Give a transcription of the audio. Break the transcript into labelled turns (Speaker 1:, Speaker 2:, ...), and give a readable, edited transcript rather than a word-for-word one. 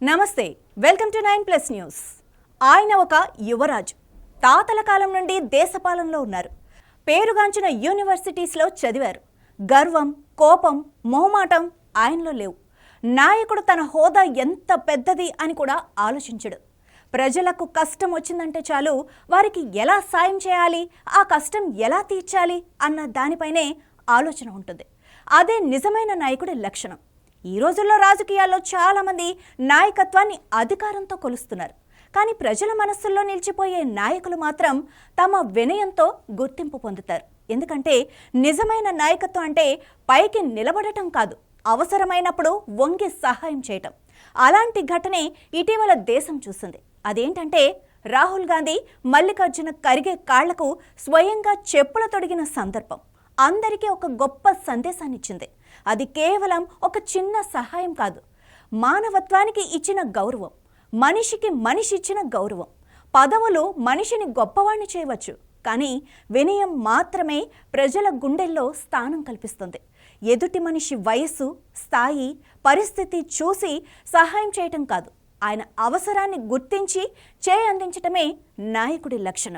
Speaker 1: నమస్తే welcome to 9+ news. ఆయన ఒక యువరాజు. తాతల కాలం నుండి దేశపాలనలో ఉన్నారు. పేరుగాంచిన యూనివర్సిటీస్లో చదివారు. గర్వం, కోపం, మొహమాటం ఆయనలో లేవు. నాయకుడు తన హోదా ఎంత పెద్దది అని కూడా ఆలోచించడు. ప్రజలకు కష్టం వచ్చిందంటే చాలు వారికి ఎలా సాయం చేయాలి, ఆ కష్టం ఎలా తీర్చాలి అన్న దానిపైనే ఆలోచన ఉంటుంది. అదే నిజమైన నాయకుడి లక్షణం. ఈ రోజుల్లో రాజకీయాల్లో చాలామంది నాయకత్వాన్ని అధికారంతో కొలుస్తున్నారు. కానీ ప్రజల మనస్సుల్లో నిలిచిపోయే నాయకులు మాత్రం తమ వినయంతో గుర్తింపు పొందుతారు. ఎందుకంటే నిజమైన నాయకత్వం అంటే పైకి నిలబడటం కాదు, అవసరమైనప్పుడు వంగి సహాయం చేయటం. అలాంటి ఘటనే ఇటీవల దేశం చూసింది. అదేంటంటే రాహుల్ గాంధీ మల్లికార్జున ఖర్గే కాళ్లకు స్వయంగా చెప్పుల తొడిగిన సందర్భం అందరికీ ఒక గొప్ప సందేశాన్ని ఇచ్చింది. అది కేవలం ఒక చిన్న సహాయం కాదు, మానవత్వానికి ఇచ్చిన గౌరవం, మనిషికి మనిషి ఇచ్చిన గౌరవం. పదవులు మనిషిని గొప్పవాణ్ణి చేయవచ్చు, కానీ వినయం మాత్రమే ప్రజల గుండెల్లో స్థానం కల్పిస్తుంది. ఎదుటి మనిషి వయస్సు, స్థాయి, పరిస్థితి చూసి సహాయం చేయటం కాదు, ఆయన అవసరాన్ని గుర్తించి చేయి అందించటమే నాయకుడి లక్షణం.